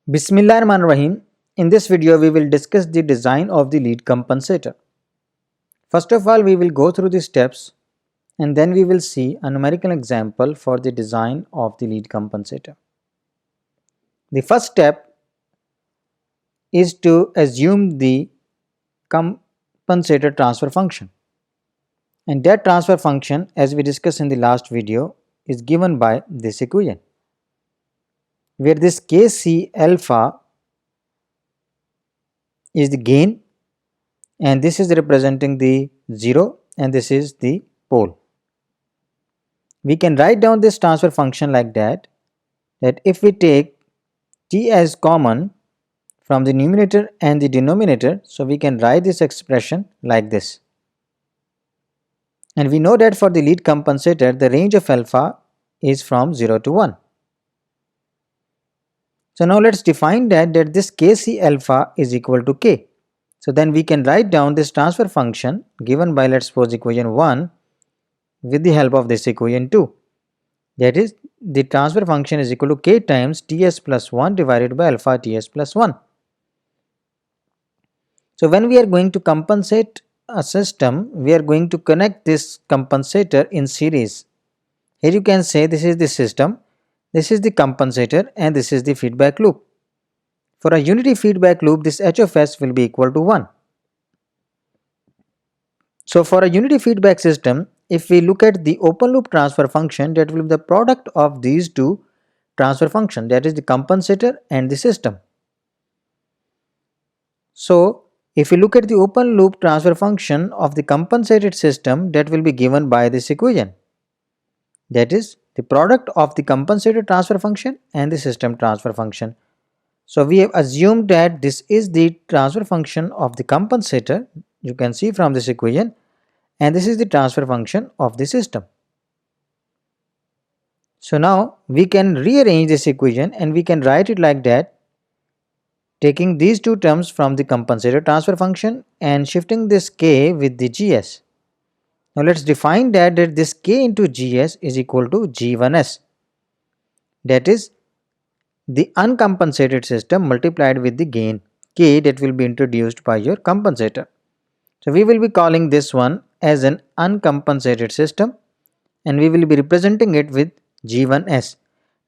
Bismillahirrahmanirrahim. In this video, we will discuss the design of the lead compensator. First of all, we will go through the steps and then we will see a numerical example for the design of the lead compensator. The first step is to assume the compensator transfer function. And that transfer function, as we discussed in the last video, is given by this equation, where this Kc alpha is the gain and this is representing the 0 and this is the pole. We can write down this transfer function like that if we take t as common from the numerator and the denominator, so we can write this expression like this. And we know that for the lead compensator, the range of alpha is from 0 to 1. So now let's define that this Kc alpha is equal to k. So then we can write down this transfer function given by, let's suppose, equation 1 with the help of this equation 2. That is, the transfer function is equal to k times ts plus 1 divided by alpha ts plus 1. So when we are going to compensate a system, we are going to connect this compensator in series. Here you can say this is the system, this is the compensator, and this is the feedback loop. For a unity feedback loop, this h of s will be equal to 1. So for a unity feedback system, if we look at the open loop transfer function, that will be the product of these two transfer functions, that is the compensator and the system. So if we look at the open loop transfer function of the compensated system, that will be given by this equation, that is the product of the compensator transfer function and the system transfer function. So we have assumed that this is the transfer function of the compensator, you can see from this equation, and this is the transfer function of the system. So now we can rearrange this equation and we can write it like that, taking these two terms from the compensator transfer function and shifting this k with the gs. Now let's define that this k into gs is equal to g1s, that is the uncompensated system multiplied with the gain k that will be introduced by your compensator. So we will be calling this one as an uncompensated system and we will be representing it with g1s,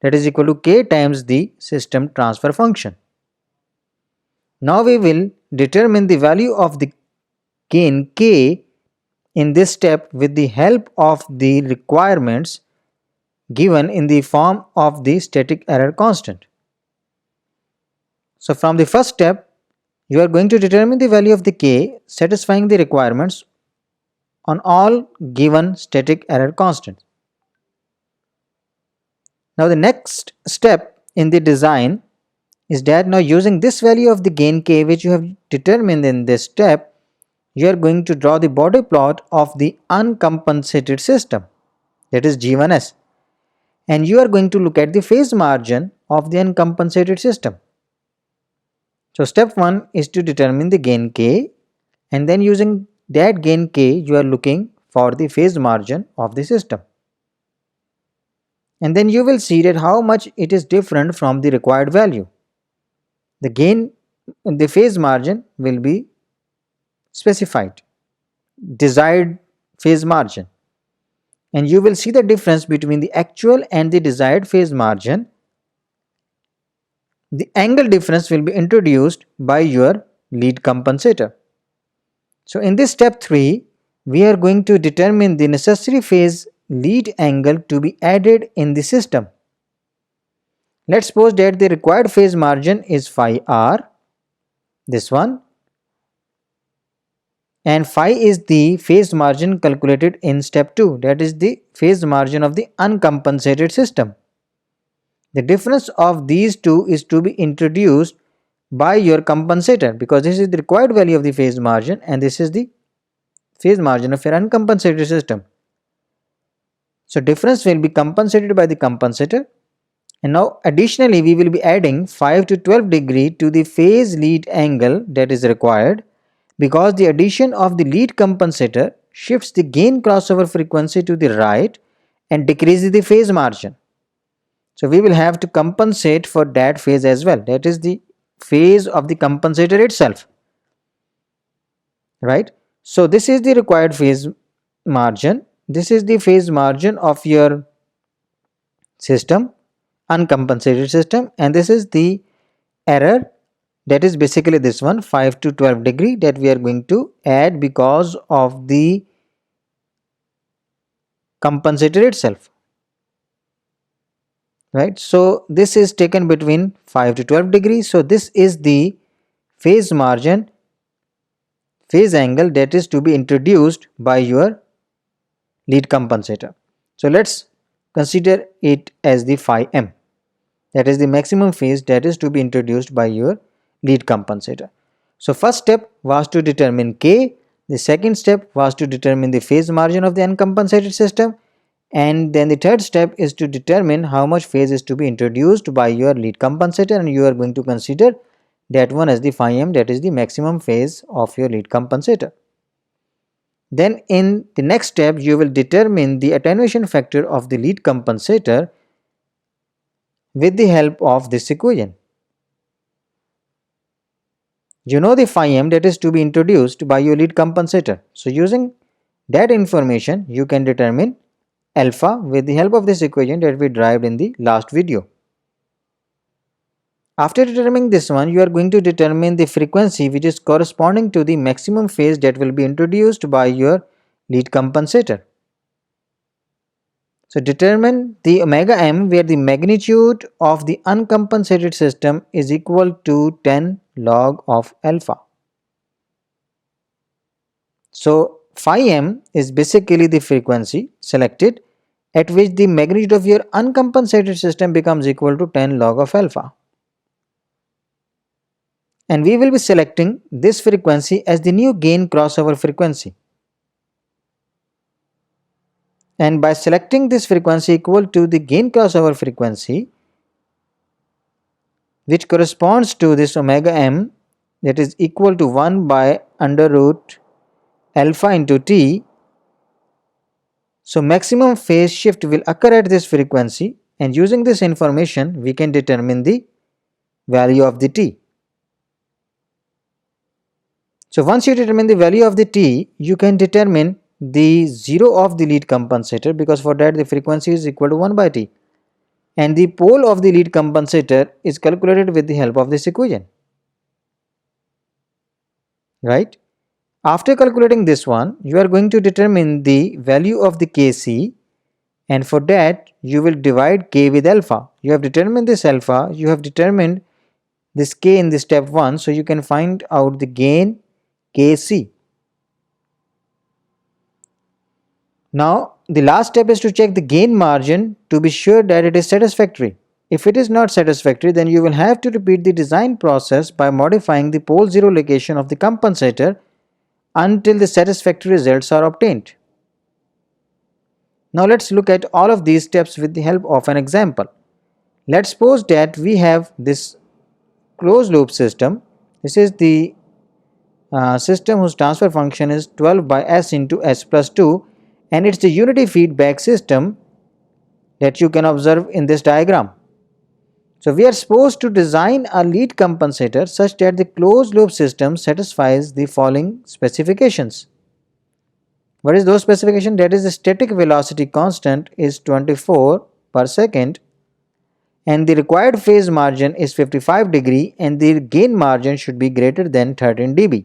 that is equal to k times the system transfer function. Now we will determine the value of the gain k in this step with the help of the requirements given in the form of the static error constant. So from the first step, you are going to determine the value of the k satisfying the requirements on all given static error constants. Now the next step in the design is that now using this value of the gain k which you have determined in this step, you are going to draw the Bode plot of the uncompensated system, that is G1s, and you are going to look at the phase margin of the uncompensated system. So step 1 is to determine the gain k, and then using that gain k you are looking for the phase margin of the system. And then you will see that how much it is different from the required value. The gain in the phase margin will be specified, desired phase margin, and you will see the difference between the actual and the desired phase margin. The angle difference will be introduced by your lead compensator. So in this step 3, we are going to determine the necessary phase lead angle to be added in the system. Let's suppose that the required phase margin is phi r, this one, and phi is the phase margin calculated in step 2, that is the phase margin of the uncompensated system. The difference of these two is to be introduced by your compensator, because this is the required value of the phase margin and this is the phase margin of your uncompensated system. So difference will be compensated by the compensator, and now additionally we will be adding 5 to 12 degree to the phase lead angle that is required, because the addition of the lead compensator shifts the gain crossover frequency to the right and decreases the phase margin. So we will have to compensate for that phase as well. That is the phase of the compensator itself, right? So this is the required phase margin. This is the phase margin of your system, uncompensated system, and this is the error, that is basically this one, 5 to 12 degree, that we are going to add because of the compensator itself, right? So this is taken between 5 to 12 degrees. So this is the phase margin, phase angle that is to be introduced by your lead compensator. So let's consider it as the phi m, that is the maximum phase that is to be introduced by your lead compensator. So first step was to determine K, the second step was to determine the phase margin of the uncompensated system, and then the third step is to determine how much phase is to be introduced by your lead compensator, and you are going to consider that one as the phi m, that is the maximum phase of your lead compensator. Then in the next step you will determine the attenuation factor of the lead compensator with the help of this equation. You know the phi m that is to be introduced by your lead compensator. So using that information you can determine alpha with the help of this equation that we derived in the last video. After determining this one, you are going to determine the frequency which is corresponding to the maximum phase that will be introduced by your lead compensator. So determine the omega m where the magnitude of the uncompensated system is equal to 10 log of alpha. So phi m is basically the frequency selected at which the magnitude of your uncompensated system becomes equal to 10 log of alpha. And we will be selecting this frequency as the new gain crossover frequency. And by selecting this frequency equal to the gain crossover frequency, which corresponds to this omega m, that is equal to 1 by under root alpha into t, so maximum phase shift will occur at this frequency, and using this information we can determine the value of the t. So once you determine the value of the t, you can determine the 0 of the lead compensator, because for that the frequency is equal to 1 by t, and the pole of the lead compensator is calculated with the help of this equation, right? After calculating this one, you are going to determine the value of the Kc, and for that you will divide K with alpha. You have determined this alpha, you have determined this K in the step 1, so you can find out the gain Kc. Now the last step is to check the gain margin to be sure that it is satisfactory. If it is not satisfactory, then you will have to repeat the design process by modifying the pole 0 location of the compensator until the satisfactory results are obtained. Now let's look at all of these steps with the help of an example. Let's suppose that we have this closed loop system. This is the system whose transfer function is 12 by s into s plus 2, and it's the unity feedback system that you can observe in this diagram. So we are supposed to design a lead compensator such that the closed loop system satisfies the following specifications. What is those specifications? That is, the static velocity constant is 24 per second, and the required phase margin is 55 degree, and the gain margin should be greater than 13 dB.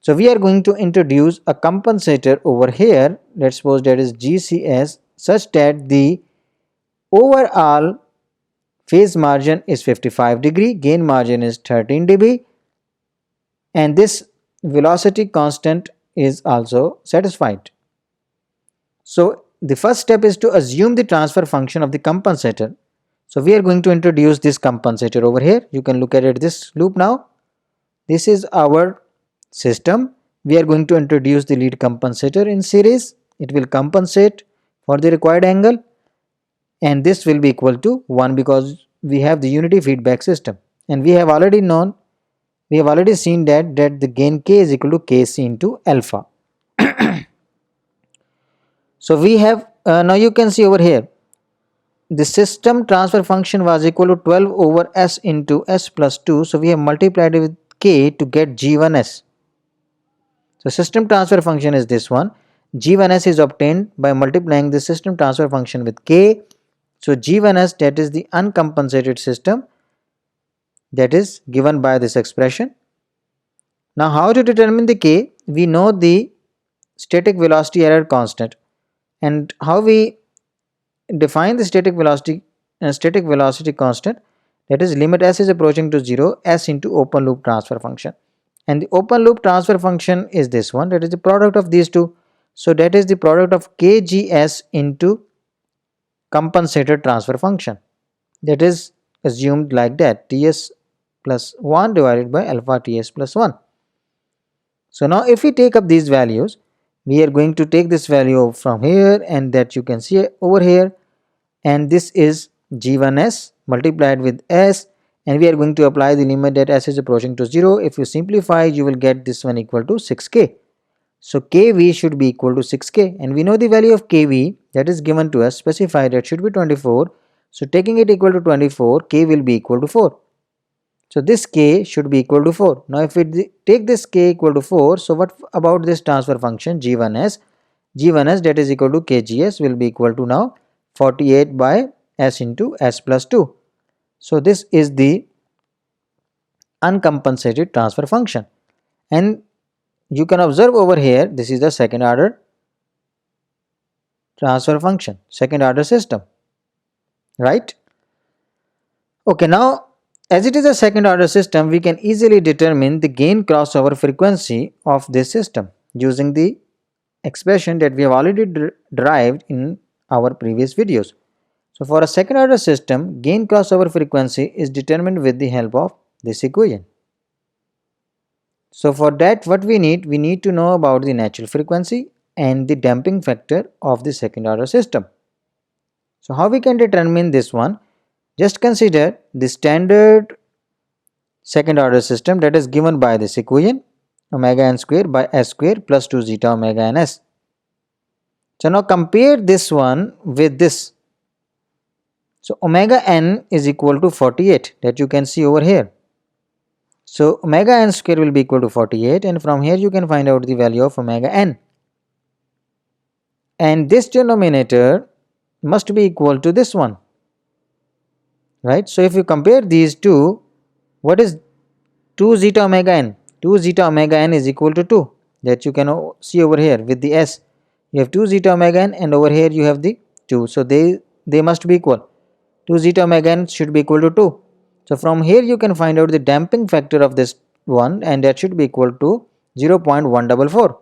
So we are going to introduce a compensator over here. Let's suppose that is GCS, such that the overall phase margin is 55 degree, gain margin is 13 dB, and this velocity constant is also satisfied. So the first step is to assume the transfer function of the compensator. So we are going to introduce this compensator over here. You can look at it, this loop now. This is our system. We are going to introduce the lead compensator in series. It will compensate for the required angle, and this will be equal to 1 because we have the unity feedback system, and we have already seen that the gain K is equal to Kc into alpha. So we have now you can see over here the system transfer function was equal to 12 over s into s plus 2. So we have multiplied it with k to get g1s. So system transfer function is this one. G1s is obtained by multiplying the system transfer function with k. So G1s, that is the uncompensated system, that is given by this expression. Now how to determine the k? We know the static velocity error constant, and how we define the static velocity constant, that is limit s is approaching to 0 s into open loop transfer function, and the open loop transfer function is this one, that is the product of these two. So that is the product of kgs into compensated transfer function, that is assumed like that, ts plus 1 divided by alpha ts plus 1. So now if we take up these values, we are going to take this value from here, and that you can see over here, and this is g1s multiplied with s, and we are going to apply the limit that s is approaching to 0. If you simplify, you will get this one equal to 6k. So kv should be equal to 6k, and we know the value of kv that is given to us, specified, that should be 24. So taking it equal to 24, k will be equal to 4. So this k should be equal to 4. Now if we take this k equal to 4, so what about this transfer function g1s? G1s, that is equal to kgs, will be equal to now 48 by s into s plus 2. So this is the uncompensated transfer function, and you can observe over here, this is the second order transfer function, second order system, right? Okay, now as it is a second order system, we can easily determine the gain crossover frequency of this system using the expression that we have already derived in our previous videos. So for a second order system, gain crossover frequency is determined with the help of this equation. So for that, what we need to know about the natural frequency and the damping factor of the second order system. So how we can determine this one? Just consider the standard second order system, that is given by this equation, omega n square by s square plus 2 zeta omega n s. So now compare this one with this. So omega n is equal to 48, that you can see over here. So omega n square will be equal to 48, and from here you can find out the value of omega n. And this denominator must be equal to this one, right? So if you compare these two, what is 2 zeta omega n? 2 zeta omega n is equal to 2, that you can see over here with the s. You have 2 zeta omega n, and over here you have the 2. So they must be equal. 2 zeta omega n should be equal to 2. So from here you can find out the damping factor of this one, and that should be equal to 0.144.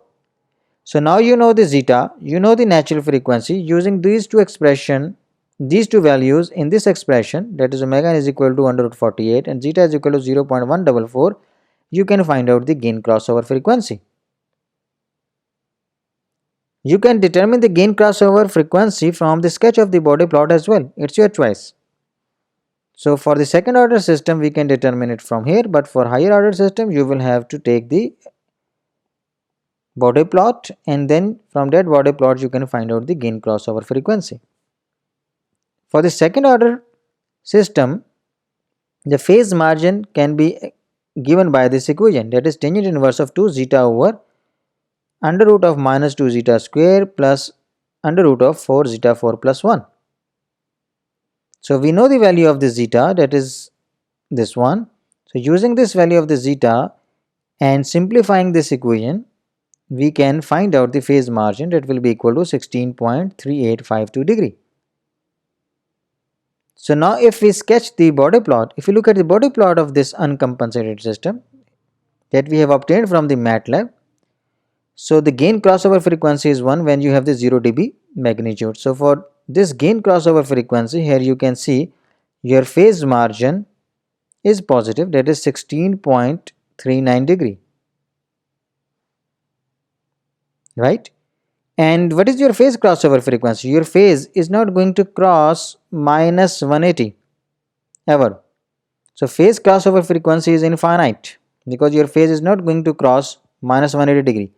So now you know the zeta, you know the natural frequency. Using these two values in this expression, that is omega n is equal to under root 48 and zeta is equal to 0.144, you can find out the gain crossover frequency. You can determine the gain crossover frequency from the sketch of the Bode plot as well. It's your choice. So for the second order system, we can determine it from here, but for higher order system, you will have to take the Bode plot, and then from that Bode plot you can find out the gain crossover frequency. For the second order system, the phase margin can be given by this equation, that is tangent inverse of 2 zeta over under root of minus 2 zeta square plus under root of 4 zeta 4 plus 1. So we know the value of the zeta, that is this one. So using this value of the zeta and simplifying this equation, we can find out the phase margin, that will be equal to 16.3852 degree. So now if we sketch the Bode plot, if you look at the Bode plot of this uncompensated system that we have obtained from the MATLAB, so the gain crossover frequency is 1 when you have the 0 dB magnitude. So for this gain crossover frequency, here you can see your phase margin is positive, that is 16.39 degree, right? And what is your phase crossover frequency? Your phase is not going to cross minus 180 ever. So phase crossover frequency is infinite because your phase is not going to cross minus 180 degree.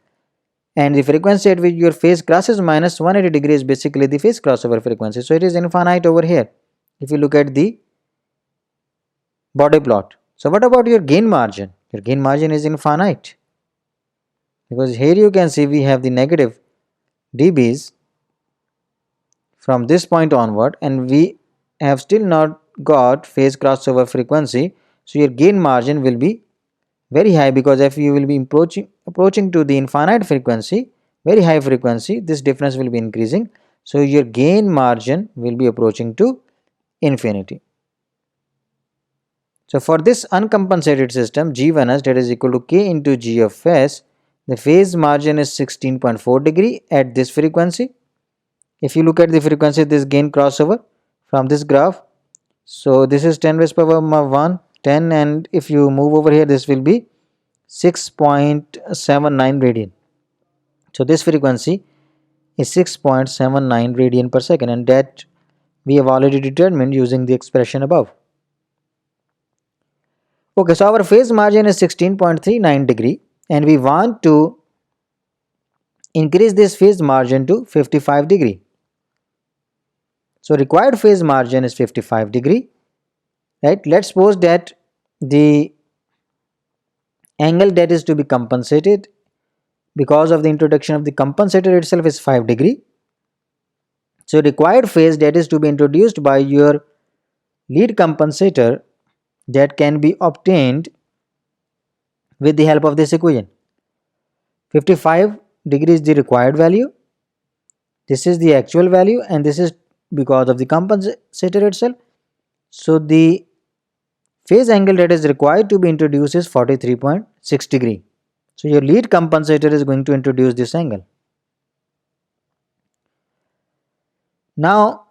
And the frequency at which your phase crosses minus 180 degree is basically the phase crossover frequency. So it is infinite over here. if you look at the body plot. So what about your gain margin? Your gain margin is infinite, because here you can see we have the negative dBs from this point onward, and we have still not got phase crossover frequency. So your gain margin will be very high, because if you will be approaching to the infinite frequency, very high frequency, this difference will be increasing. So your gain margin will be approaching to infinity. So for this uncompensated system, G1s, that is equal to K into G of S, the phase margin is 16.4 degree at this frequency. If you look at the frequency, this gain crossover from this graph, so this is 10 raised power 1, 10, and if you move over here, this will be 6.79 radian. So this frequency is 6.79 radian per second, and that we have already determined using the expression above. Okay, so our phase margin is 16.39 degree, and we want to increase this phase margin to 55 degree. So required phase margin is 55 degree, right? Let's suppose that the angle that is to be compensated because of the introduction of the compensator itself is 5 degree. So required phase that is to be introduced by your lead compensator, that can be obtained with the help of this equation. 55 degree is the required value, this is the actual value, and this is because of the compensator itself. So the phase angle that is required to be introduced is 43.6 degree. So your lead compensator is going to introduce this angle. Now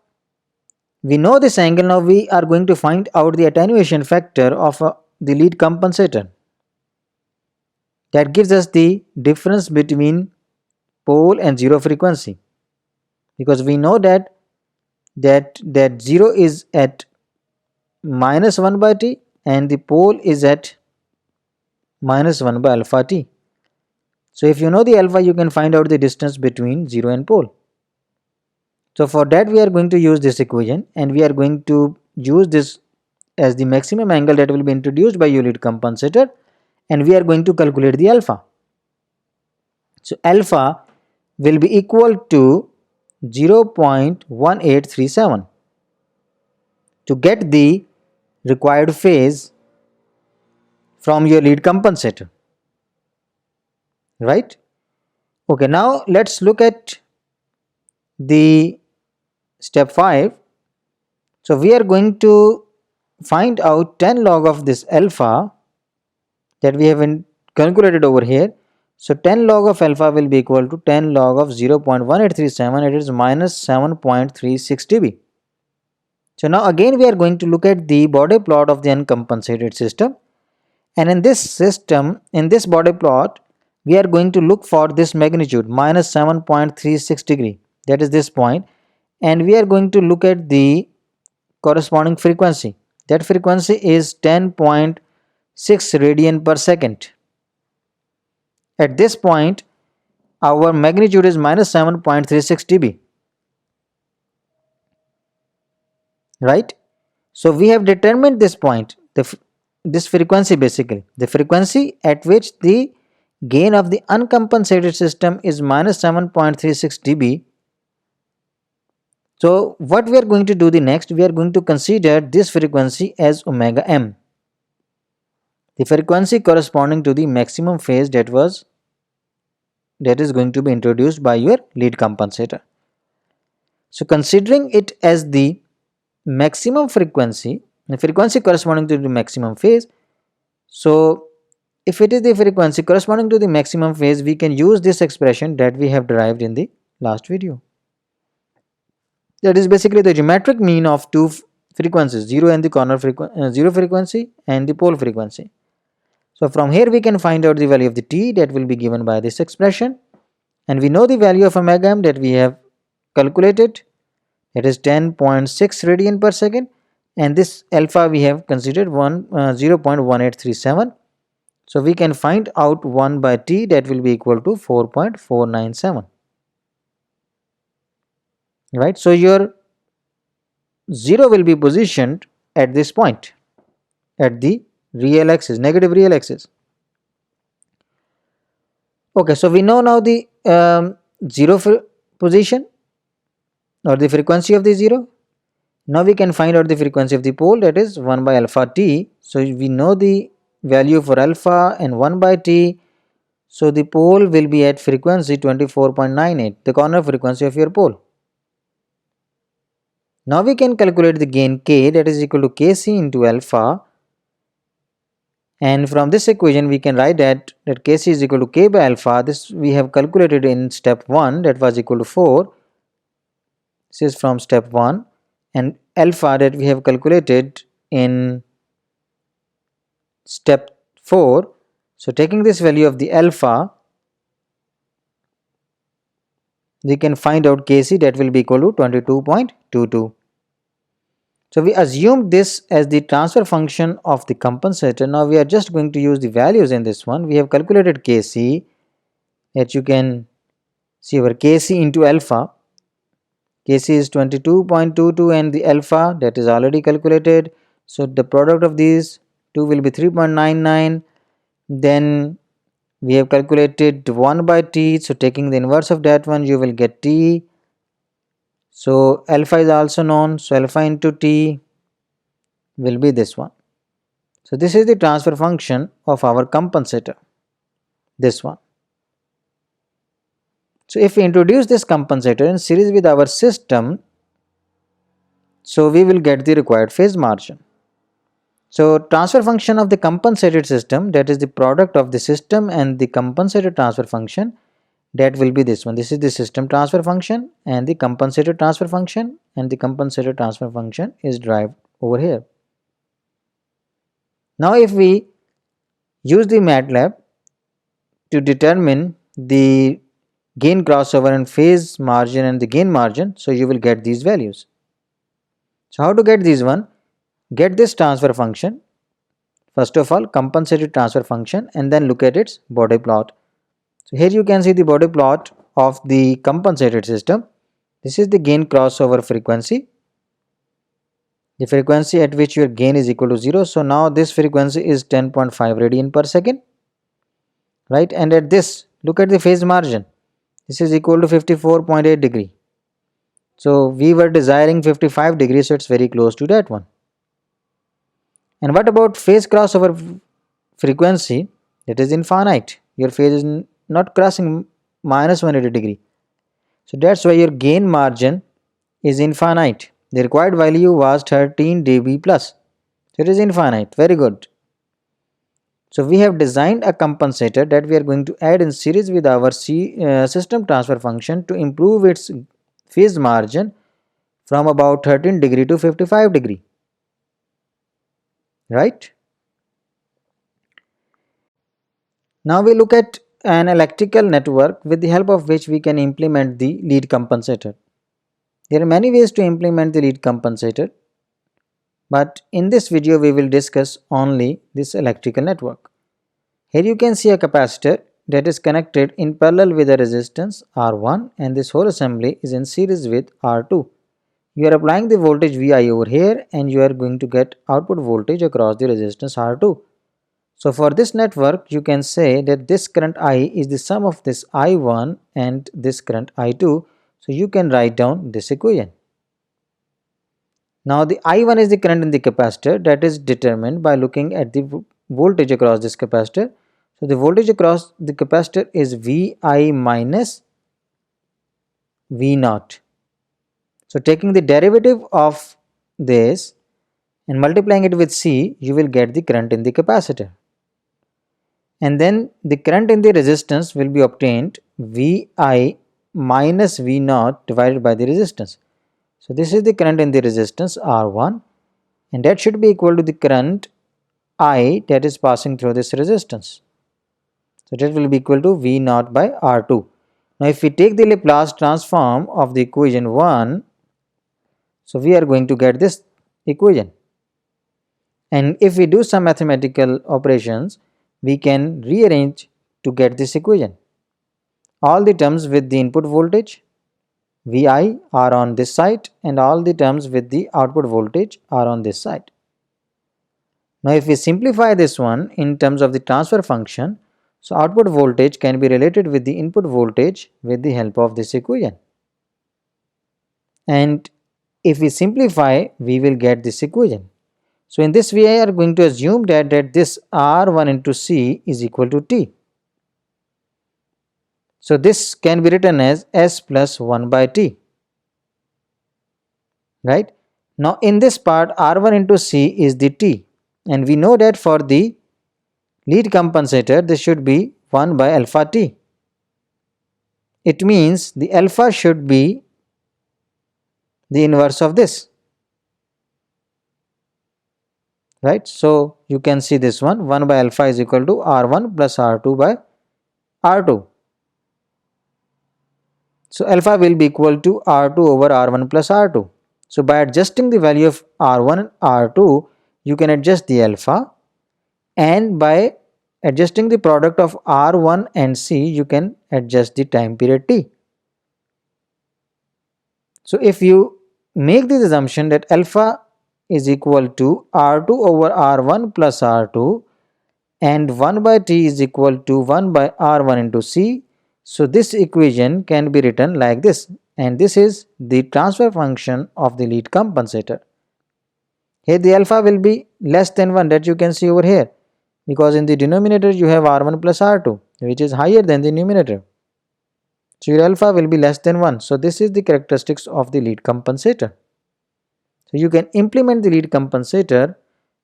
we know this angle. Now we are going to find out the attenuation factor of the lead compensator. That gives us the difference between pole and zero frequency, because we know that 0 is at minus 1 by t and the pole is at minus 1 by alpha t. So if you know the alpha, you can find out the distance between 0 and pole. So for that we are going to use this equation, and we are going to use this as the maximum angle that will be introduced by your lead compensator, and we are going to calculate the alpha. So alpha will be equal to 0.1837 to get the required phase from your lead compensator, right? Okay, now let's look at the step 5. So we are going to find out 10 log of this alpha that we have calculated over here. So 10 log of alpha will be equal to 10 log of 0.1837, it is minus 7.36 dB. So now again we are going to look at the body plot of the uncompensated system, and in this system, in this body plot, we are going to look for this magnitude minus 7.36 degree, that is this point, and we are going to look at the corresponding frequency. That frequency is 10.6 radian per second. At this point our magnitude is minus 7.36 dB, right? So we have determined this point, this frequency, basically the frequency at which the gain of the uncompensated system is minus 7.36 dB. So what we are going to do the next, we are going to consider this frequency as omega m, the frequency corresponding to the maximum phase that is going to be introduced by your lead compensator. So considering it as the maximum frequency, the frequency corresponding to the maximum phase, so if it is the frequency corresponding to the maximum phase, we can use this expression that we have derived in the last video. That is basically the geometric mean of two frequencies, zero and the corner zero frequency and the pole frequency. So from here we can find out the value of the t, that will be given by this expression, and we know the value of omega m that we have calculated, it is 10.6 radian per second, and this alpha we have considered 0.1837. So we can find out 1 by t, that will be equal to 4.497, right? So your 0 will be positioned at this point, at the real axis, negative real axis. Okay, so we know now the 0 position or the frequency of the 0. Now we can find out the frequency of the pole, that is 1 by alpha t. So we know the value for alpha and 1 by t. So the pole will be at frequency 24.98, the corner frequency of your pole. Now we can calculate the gain k, that is equal to kc into alpha, and from this equation we can write that kc is equal to k by alpha. This we have calculated in step 1, that was equal to 4. This is from step 1, and alpha that we have calculated in step 4. So taking this value of the alpha, we can find out kc, that will be equal to 22.22. So we assumed this as the transfer function of the compensator. Now we are just going to use the values in this one. We have calculated kc, that you can see over kc into alpha. kc is 22.22 and the alpha, that is already calculated. So the product of these two will be 3.99. Then we have calculated 1 by t, so taking the inverse of that one you will get t. So alpha is also known, so alpha into t will be this one. So this is the transfer function of our compensator, this one. So if we introduce this compensator in series with our system, so we will get the required phase margin. So transfer function of the compensated system, that is the product of the system and the compensated transfer function, that will be this one. This is the system transfer function and the compensated transfer function, and the compensated transfer function is derived over here. Now if we use the MATLAB to determine the gain crossover and phase margin and the gain margin, so you will get these values. So how to get these one? Get this transfer function, first of all compensated transfer function, and then look at its body plot. So here you can see the body plot of the compensated system. This is the gain crossover frequency, the frequency at which your gain is equal to 0. So now this frequency is 10.5 radian per second, right? And at this, look at the phase margin. This is equal to 54.8 degree. So we were desiring 55 degrees, so it's very close to that one. And what about phase crossover frequency? It is infinite. Your phase is not crossing minus 180 degree. So that's why your gain margin is infinite. The required value was 13 dB plus. So it is infinite. Very good. So we have designed a compensator that we are going to add in series with our system transfer function to improve its phase margin from about 13 degree to 55 degree. Right? Now we look at an electrical network with the help of which we can implement the lead compensator. There are many ways to implement the lead compensator, but in this video we will discuss only this electrical network. Here you can see a capacitor that is connected in parallel with a resistance R1, and this whole assembly is in series with R2. You are applying the voltage Vi over here and you are going to get output voltage across the resistance R2. So for this network you can say that this current I is the sum of this I1 and this current I2. So you can write down this equation. Now the I1 is the current in the capacitor that is determined by looking at the voltage across this capacitor. So the voltage across the capacitor is Vi minus V0. So taking the derivative of this and multiplying it with C, you will get the current in the capacitor. And then the current in the resistance will be obtained Vi minus V0 divided by the resistance. So this is the current in the resistance R1, and that should be equal to the current I that is passing through this resistance. So that will be equal to V0 by R2. Now if we take the Laplace transform of the equation 1, so we are going to get this equation. And if we do some mathematical operations, we can rearrange to get this equation. All the terms with the input voltage Vi are on this side and all the terms with the output voltage are on this side. Now if we simplify this one in terms of the transfer function, so output voltage can be related with the input voltage with the help of this equation. And if we simplify, we will get this equation. So in this we are going to assume that this R1 into C is equal to T. So this can be written as S plus 1 by T. Right? Now in this part R1 into C is the T, and we know that for the lead compensator this should be 1 by alpha T. It means the alpha should be the inverse of this. Right? So you can see this one, 1 by alpha is equal to R1 plus R2 by R2. So alpha will be equal to R2 over R1 plus R2. So by adjusting the value of R1 and R2, you can adjust the alpha, and by adjusting the product of R1 and C, you can adjust the time period T. So if you make this assumption that alpha is equal to R2 over R1 plus R2 and 1 by T is equal to 1 by R1 into C, so this equation can be written like this, and this is the transfer function of the lead compensator. Here the alpha will be less than 1, that you can see over here, because in the denominator you have R1 plus R2 which is higher than the numerator. So your alpha will be less than 1. So this is the characteristics of the lead compensator. So you can implement the lead compensator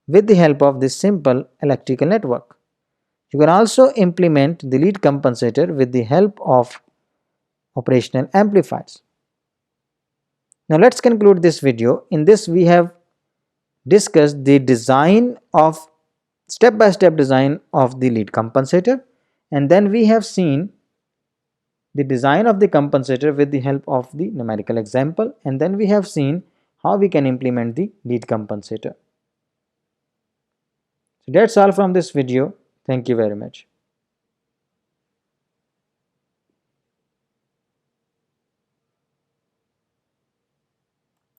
with the help of this simple electrical network. You can also implement the lead compensator with the help of operational amplifiers. Now let's conclude this video. In this we have discussed the design of step-by-step design of the lead compensator, and then we have seen the design of the compensator with the help of the numerical example, and then we have seen how we can implement the lead compensator. So that's all from this video. Thank you very much.